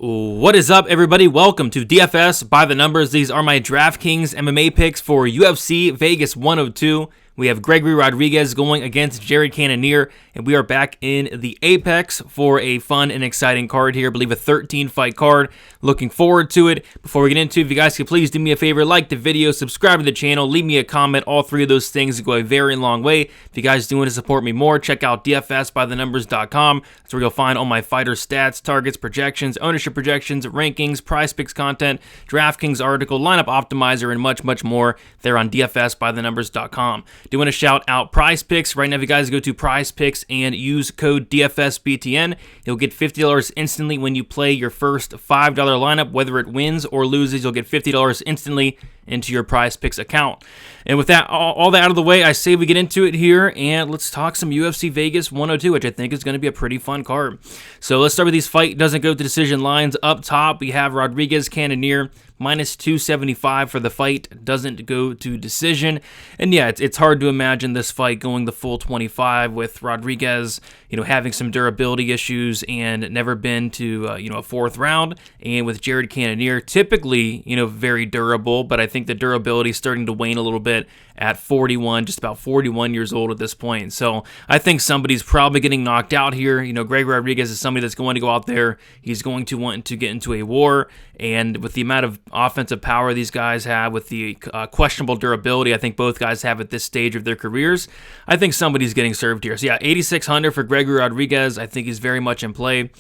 What is up, everybody? Welcome to DFS by the numbers. These are my Draftkings MMA picks for UFC Vegas 102. We have Gregory Rodriguez going against Jared Cannonier, and we are back in the Apex for a fun and exciting card here. I believe a 13-fight card. Looking forward to it. Before we get into it, if you guys could please do me a favor, like the video, subscribe to the channel, leave me a comment. All three of those things go a very long way. If you guys do want to support me more, check out dfsbythenumbers.com. That's where you'll find all my fighter stats, targets, projections, ownership projections, rankings, prize picks content, Draftkings article, lineup optimizer, and much, much more there on dfsbythenumbers.com. Do want to shout out Prize Picks. Right now, if you guys go to Prize Picks and use code DFSBTN, you'll get $50 instantly when you play your first $5 lineup. Whether it wins or loses, you'll get $50 instantly into your Prize Picks account. And with that, all that out of the way, I say we get into it here, and let's talk some UFC Vegas 102, which I think is going to be a pretty fun card. So let's start with these fight doesn't go to decision lines. Up top, we have Rodriguez Cannonier, minus 275 for the fight, doesn't go to decision. And yeah, it's hard to imagine this fight going the full 25 with Rodriguez, having some durability issues and never been to, a fourth round. And with Jared Cannonier, typically, very durable, but I think the durability is starting to wane a little bit at 41, just about 41 years old at this point. So I think somebody's probably getting knocked out here. Greg Rodriguez is somebody that's going to go out there. He's going to want to get into a war. And with the amount of offensive power these guys have, with the questionable durability I think both guys have at this stage of their careers, I think somebody's getting served here. So yeah, 8,600 for Gregory Rodriguez. I think he's very much in play.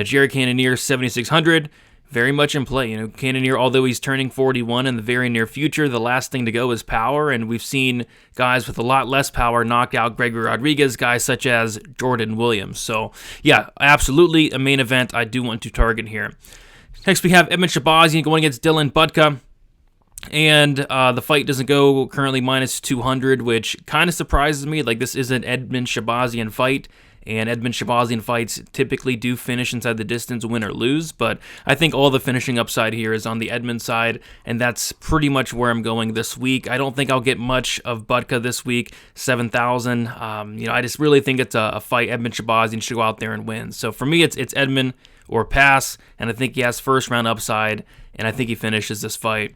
Jared Cannonier, 7,600. Very much in play. Cannonier, although he's turning 41 in the very near future, the last thing to go is power, and we've seen guys with a lot less power knock out Gregory Rodriguez, guys such as Jordan Williams. So, yeah, absolutely a main event I do want to target here. Next, we have Edmen Shahbazyan going against Dylan Budka, and the fight doesn't go currently minus 200, which kind of surprises me. Like, this is an Edmen Shahbazyan fight, and Edmen Shahbazyan fights typically do finish inside the distance, win or lose, but I think all the finishing upside here is on the Edmen side, and that's pretty much where I'm going this week. I don't think I'll get much of Budka this week, 7,000. I just really think it's a fight Edmen Shahbazyan should go out there and win. So for me, it's Edmen or pass, and I think he has first round upside, and I think he finishes this fight.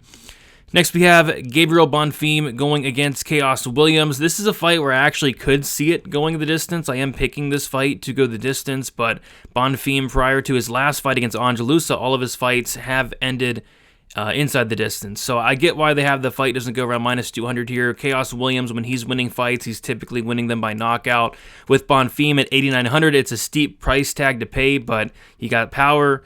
Next, we have Gabriel Bonfim going against Chaos Williams. This is a fight where I actually could see it going the distance. I am picking this fight to go the distance, but Bonfim, prior to his last fight against Angelusa, all of his fights have ended inside the distance. So I get why they have the fight doesn't go around minus 200 here. Chaos Williams, when he's winning fights, he's typically winning them by knockout. With Bonfim at 8,900, it's a steep price tag to pay, but he got power.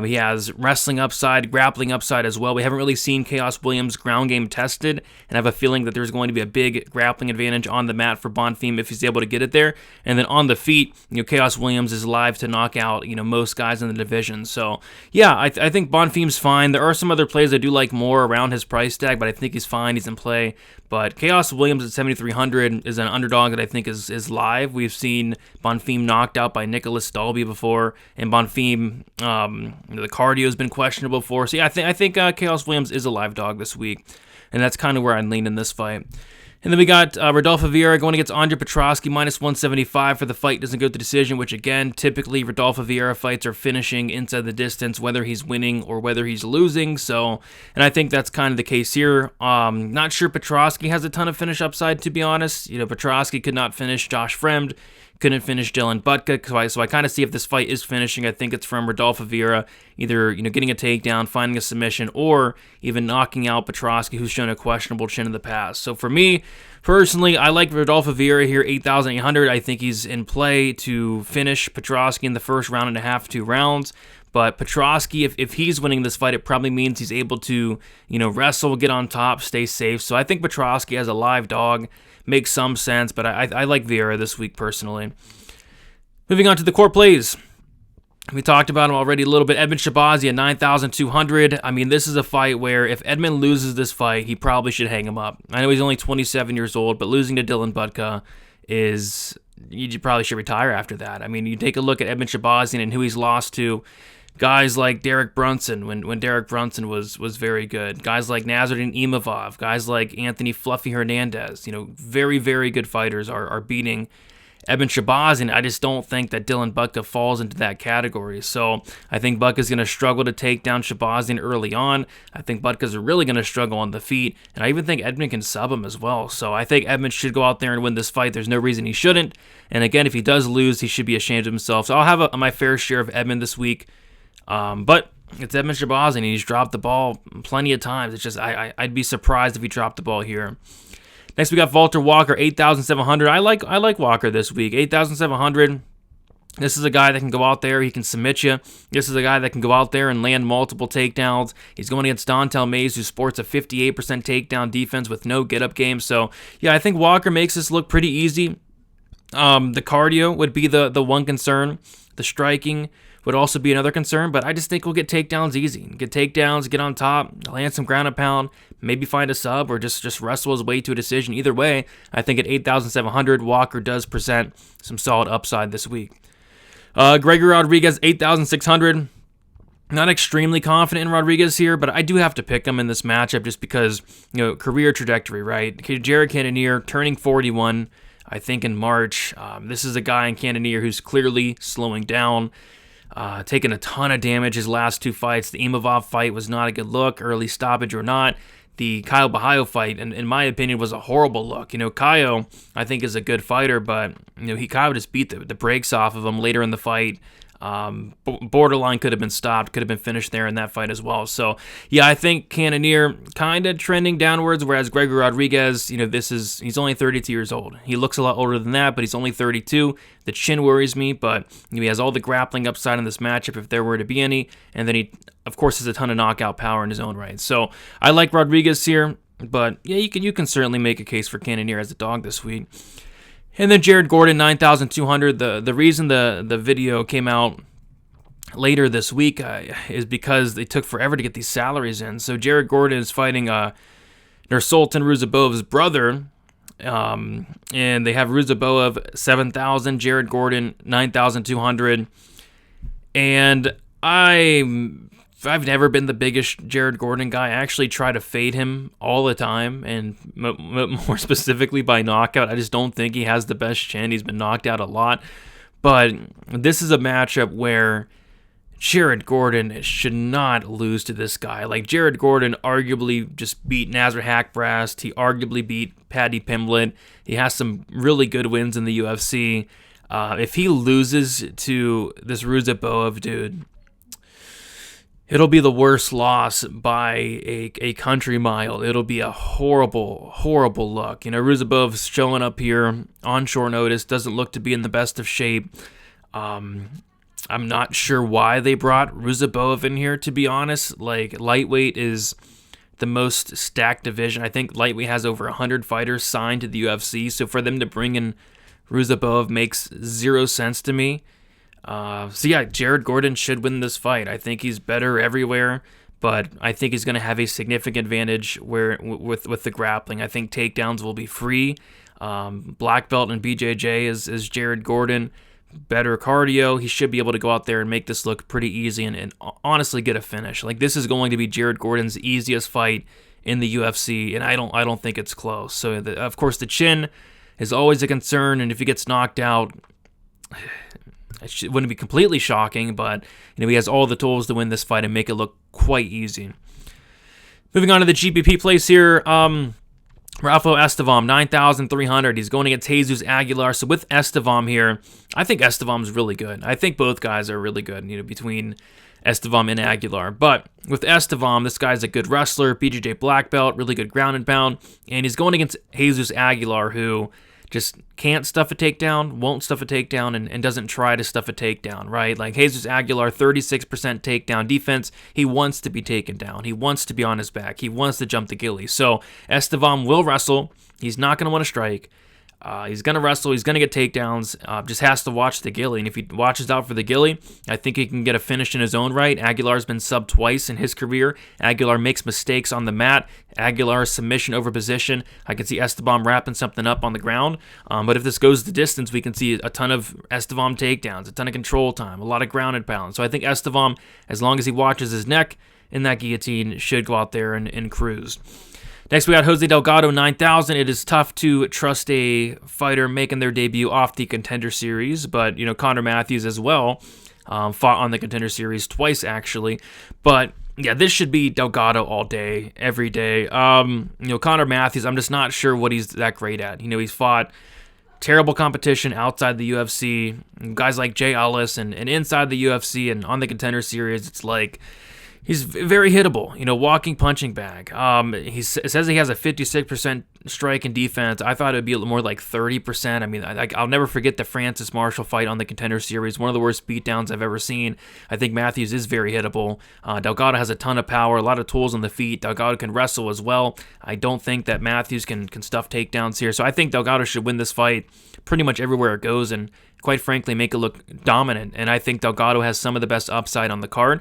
He has wrestling upside, grappling upside as well. We haven't really seen Chaos Williams' ground game tested, and I have a feeling that there's going to be a big grappling advantage on the mat for Bonfim if he's able to get it there. And then on the feet, Chaos Williams is live to knock out, most guys in the division. So, yeah, I think Bonfim's fine. There are some other plays I do like more around his price tag, but I think he's fine. He's in play. But Chaos Williams at 7,300 is an underdog that I think is live. We've seen Bonfim knocked out by Nicholas Dalby before, and Bonfim, the cardio has been questionable before. So yeah, I think Chaos Williams is a live dog this week, and that's kind of where I lean in this fight. And then we got Rodolfo Vieira going against Andre Petroski, minus 175 for the fight. Doesn't go to decision, which again, typically Rodolfo Vieira fights are finishing inside the distance, whether he's winning or whether he's losing. So, and I think that's kind of the case here. Not sure Petroski has a ton of finish upside, to be honest. Petroski could not finish Josh Fremd, couldn't finish Dylan Budka, so I kind of see if this fight is finishing, I think it's from Rodolfo Vieira, either getting a takedown, finding a submission, or even knocking out Petroski, who's shown a questionable chin in the past. So for me, personally, I like Rodolfo Vieira here, 8,800. I think he's in play to finish Petroski in the first round and a half, 2 rounds. But Petroski, if he's winning this fight, it probably means he's able to, wrestle, get on top, stay safe. So I think Petroski as a live dog makes some sense, but I like Vieira this week personally. Moving on to the core plays. We talked about him already a little bit. Edmen Shahbazyan, 9,200. I mean, this is a fight where if Edmen loses this fight, he probably should hang him up. I know he's only 27 years old, but losing to Dylan Budka is... you probably should retire after that. I mean, you take a look at Edmen Shahbazyan and who he's lost to. Guys like Derek Brunson, when Derek Brunson was very good. Guys like Nasruddin Imavov. Guys like Anthony Fluffy Hernandez. Very, very good fighters are beating Edmund Shabazzian, I just don't think that Dylan Butka falls into that category. So I think Butka's going to struggle to take down Shabazzian early on. I think Butka's really going to struggle on the feet, and I even think Edmund can sub him as well. So I think Edmund should go out there and win this fight. There's no reason he shouldn't. And again, if he does lose, he should be ashamed of himself. So I'll have my fair share of Edmund this week. But it's Edmund Shabazzian, and he's dropped the ball plenty of times. It's just I'd be surprised if he dropped the ball here. Next, we got Walter Walker, 8,700. I like Walker this week, 8,700. This is a guy that can go out there. He can submit you. This is a guy that can go out there and land multiple takedowns. He's going against Dontel Mays, who sports a 58% takedown defense with no get-up game. So, yeah, I think Walker makes this look pretty easy. The cardio would be the one concern. The striking would also be another concern, but I just think we'll get takedowns easy. Get takedowns, get on top, land some ground and pound, maybe find a sub or just wrestle his way to a decision. Either way, I think at 8,700, Walker does present some solid upside this week. Gregory Rodriguez, 8,600. Not extremely confident in Rodriguez here, but I do have to pick him in this matchup just because, career trajectory, right? Jared Cannonier turning 41, I think in March. This is a guy in Cannonier who's clearly slowing down. Taking a ton of damage his last two fights. The Imavov fight was not a good look, early stoppage or not. The Caio Bahaio fight, in my opinion, was a horrible look. Caio, I think, is a good fighter, but Caio just beat the brakes off of him later in the fight. Borderline could have been stopped, could have been finished there in that fight as well. So, yeah, I think Cannonier kind of trending downwards, whereas Gregory Rodriguez, he's only 32 years old. He looks a lot older than that, but he's only 32. The chin worries me, but he has all the grappling upside in this matchup if there were to be any, and then he, of course, has a ton of knockout power in his own right. So, I like Rodriguez here, but yeah, you can certainly make a case for Cannonier as a dog this week. And then Jared Gordon, 9,200. The reason the video came out later this week is because they took forever to get these salaries in. So Jared Gordon is fighting Nursultan Ruzabov's brother, and they have Ruzabov 7,000, Jared Gordon 9,200. And I've never been the biggest Jared Gordon guy. I actually try to fade him all the time, and more specifically by knockout. I just don't think he has the best chin. He's been knocked out a lot. But this is a matchup where Jared Gordon should not lose to this guy. Like, Jared Gordon arguably just beat Nasser Hackbrast. He arguably beat Paddy Pimblett. He has some really good wins in the UFC. If he loses to this Ruzabov dude, it'll be the worst loss by a country mile. It'll be a horrible, horrible look. Ruzabov's showing up here on short notice, doesn't look to be in the best of shape. I'm not sure why they brought Ruzabov in here, to be honest. Like, lightweight is the most stacked division. I think lightweight has over 100 fighters signed to the UFC, so for them to bring in Ruzabov makes zero sense to me. So yeah, Jared Gordon should win this fight. I think he's better everywhere, but I think he's going to have a significant advantage with the grappling. I think takedowns will be free. Black belt and BJJ is Jared Gordon. Better cardio. He should be able to go out there and make this look pretty easy and honestly get a finish. Like, this is going to be Jared Gordon's easiest fight in the UFC, and I don't think it's close. So of course the chin is always a concern, and if he gets knocked out, it wouldn't be completely shocking, but he has all the tools to win this fight and make it look quite easy. Moving on to the GPP place here, Rafael Estevam, 9,300. He's going against Jesus Aguilar. So with Estevam here, I think Estevam's really good. I think both guys are really good, between Estevam and Aguilar. But with Estevam, this guy's a good wrestler, BJJ black belt, really good ground and pound, and he's going against Jesus Aguilar, who just can't stuff a takedown, won't stuff a takedown, and doesn't try to stuff a takedown, right? Like, Jesus Aguilar, 36% takedown defense. He wants to be taken down. He wants to be on his back. He wants to jump the ghillie. So Estevam will wrestle. He's not going to want to strike. He's going to wrestle. He's going to get takedowns. Just has to watch the ghillie. And if he watches out for the ghillie, I think he can get a finish in his own right. Aguilar's been subbed twice in his career. Aguilar makes mistakes on the mat. Aguilar's submission over position. I can see Estevam wrapping something up on the ground. But if this goes the distance, we can see a ton of Estevam takedowns, a ton of control time, a lot of ground and pound. So I think Estevam, as long as he watches his neck in that guillotine, should go out there and cruise. Next, we got Jose Delgado, 9,000. It is tough to trust a fighter making their debut off the Contender Series, but, Connor Matthews as well fought on the Contender Series twice, actually. But, yeah, this should be Delgado all day, every day. Connor Matthews, I'm just not sure what he's that great at. He's fought terrible competition outside the UFC, guys like Jay Ellis, and inside the UFC and on the Contender Series, it's like he's very hittable, walking punching bag. He says he has a 56% strike and defense. I thought it would be more like 30%. I mean, I'll never forget the Francis Marshall fight on the Contender Series, one of the worst beatdowns I've ever seen. I think Matthews is very hittable. Delgado has a ton of power, a lot of tools on the feet. Delgado can wrestle as well. I don't think that Matthews can stuff takedowns here. So I think Delgado should win this fight pretty much everywhere it goes and, quite frankly, make it look dominant. And I think Delgado has some of the best upside on the card.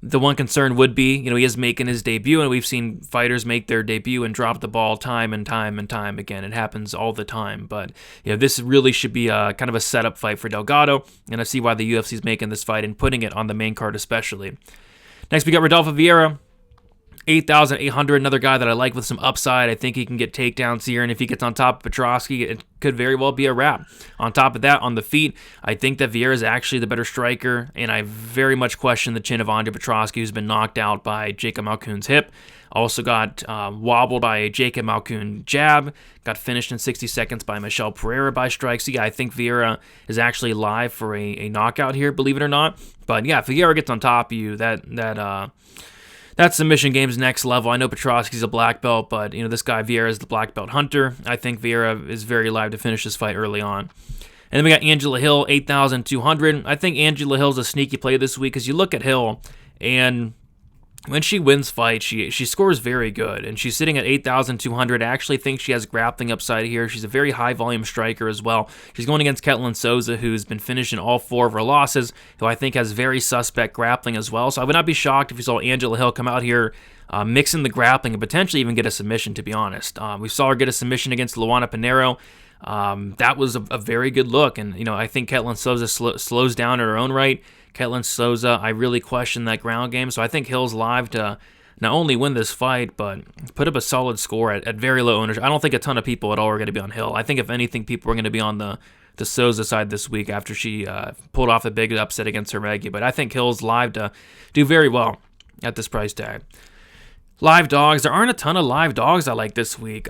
The one concern would be, he is making his debut, and we've seen fighters make their debut and drop the ball time and time and time again. It happens all the time, but this really should be a kind of a setup fight for Delgado, and I see why the UFC is making this fight and putting it on the main card especially. Next, we got Rodolfo Vieira, 8,800, another guy that I like with some upside. I think he can get takedowns here, and if he gets on top of Petroski, it could very well be a wrap. On top of that, on the feet, I think that Vieira is actually the better striker, and I very much question the chin of Andre Petroski, who's been knocked out by Jacob Malkoon's hip. Also got wobbled by a Jacob Malkoon jab, got finished in 60 seconds by Michel Pereira by strike. So yeah, I think Vieira is actually live for a knockout here, believe it or not. But yeah, if Vieira gets on top of you, that submission game's next level. I know Petroski's a black belt, but this guy Vieira is the black belt hunter. I think Vieira is very live to finish this fight early on. And then we got Angela Hill, 8,200. I think Angela Hill's a sneaky play this week because you look at Hill, and when she wins fights, she scores very good, and she's sitting at 8,200. I actually think she has grappling upside here. She's a very high-volume striker as well. She's going against Ketlin Souza, who's been finishing all 4 of her losses, who I think has very suspect grappling as well. So I would not be shocked if you saw Angela Hill come out here mixing the grappling and potentially even get a submission, to be honest. We saw her get a submission against Luana Pinheiro. That was a very good look, and I think Ketlin Souza slows down in her own right. Ketlin Souza, I really question that ground game, so I think Hill's live to not only win this fight, but put up a solid score at very low ownership. I don't think a ton of people at all are going to be on Hill. I think, if anything, people are going to be on the Souza side this week after she pulled off a big upset against Hermegi, but I think Hill's live to do very well at this price tag. Live dogs, there aren't a ton of live dogs I like this week.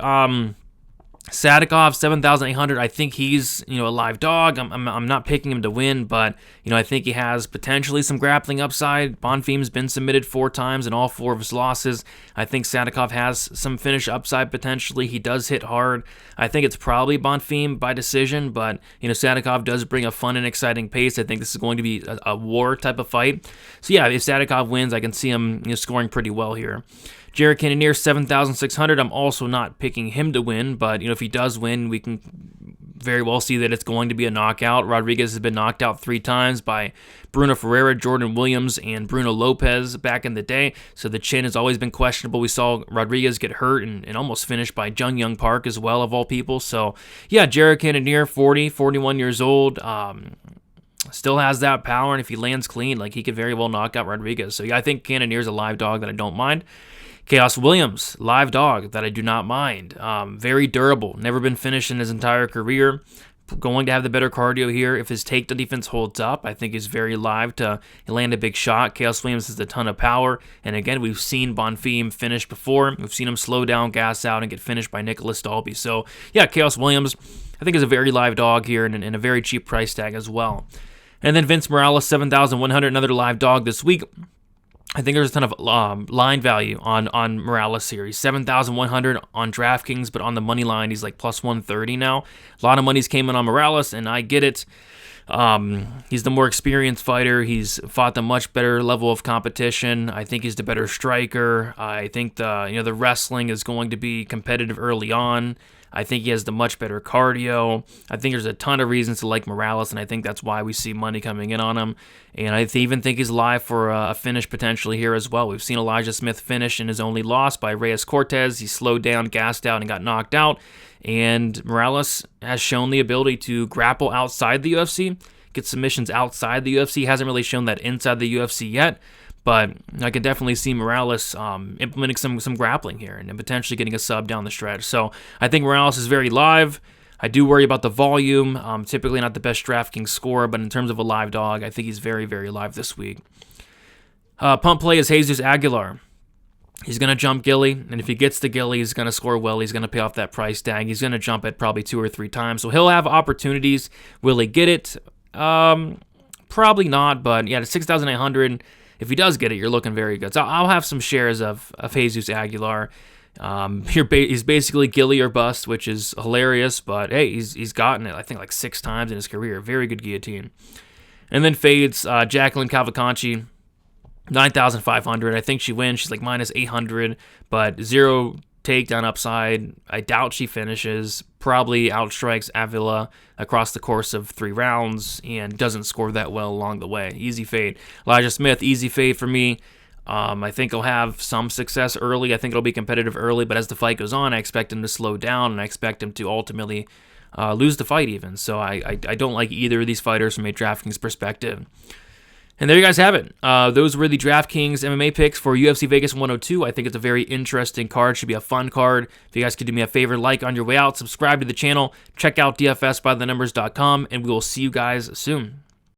Sadikov, 7,800. I think he's, a live dog. I'm not picking him to win, but, I think he has potentially some grappling upside. Bonfim's been submitted 4 times in all 4 of his losses. I think Sadikov has some finish upside potentially. He does hit hard. I think it's probably Bonfim by decision, but, Sadikov does bring a fun and exciting pace. I think this is going to be a war type of fight. So, yeah, if Sadikov wins, I can see him scoring pretty well here. Jared Cannonier, 7,600. I'm also not picking him to win, but if he does win, we can very well see that it's going to be a knockout. Rodriguez has been knocked out 3 times by Bruno Ferreira, Jordan Williams, and Bruno Lopez back in the day, so the chin has always been questionable. We saw Rodriguez get hurt and almost finished by Jung Young Park as well, of all people. So, yeah, Jared Cannonier, 41 years old, still has that power, and if he lands clean, he could very well knock out Rodriguez. So, yeah, I think Cannonier's a live dog that I don't mind. Chaos Williams, live dog that I do not mind. Very durable, never been finished in his entire career. Going to have the better cardio here. If his takedown defense holds up, I think he's very live to land a big shot. Chaos Williams has a ton of power. And again, we've seen Bonfim finish before. We've seen him slow down, gas out, and get finished by Nicholas Dalby. So, yeah, Chaos Williams, I think, is a very live dog here and a very cheap price tag as well. And then Vince Morales, 7,100, another live dog this week. I think there's a ton of line value on Morales here. He's 7,100 on DraftKings, but on the money line, he's like plus 130 now. A lot of money's came in on Morales, and I get it. He's the more experienced fighter. He's fought the much better level of competition. I think he's the better striker. I think the wrestling is going to be competitive early on. I think he has the much better cardio. I think there's a ton of reasons to like Morales, and I think that's why we see money coming in on him. And I even think he's live for a finish potentially here as well. We've seen Elijah Smith finish in his only loss by Reyes Cortez. He slowed down, gassed out, and got knocked out. And Morales has shown the ability to grapple outside the UFC, get submissions outside the UFC. Hasn't really shown that inside the UFC yet. But I can definitely see Morales implementing some grappling here and potentially getting a sub down the stretch. So I think Morales is very live. I do worry about the volume. Typically not the best DraftKings scorer, but in terms of a live dog, I think he's very, very live this week. Punt play is Jesus Aguilar. He's going to jump Gilly, and if he gets to Gilly, he's going to score well. He's going to pay off that price tag. He's going to jump it probably 2 or 3 times. So he'll have opportunities. Will he get it? Probably not, but yeah, to 6,800, if he does get it, you're looking very good. So I'll have some shares of Jesus Aguilar. He's basically Gilly or bust, which is hilarious, but hey, he's gotten it, I think, like 6 times in his career. Very good guillotine. And then fades, Jacqueline Cavalcanti, 9,500. I think she wins. She's like minus 800, but 0 takedown upside. I doubt she finishes. Probably outstrikes Avila across the course of 3 rounds and doesn't score that well along the way. Easy fade. Elijah Smith, easy fade for me. I think he'll have some success early. I think it'll be competitive early, but as the fight goes on, I expect him to slow down, and I expect him to ultimately lose the fight even. So I don't like either of these fighters from a DraftKings perspective. And there you guys have it. Those were the DraftKings MMA picks for UFC Vegas 102. I think it's a very interesting card. Should be a fun card. If you guys could do me a favor, like on your way out, subscribe to the channel, check out dfsbythenumbers.com, and we will see you guys soon.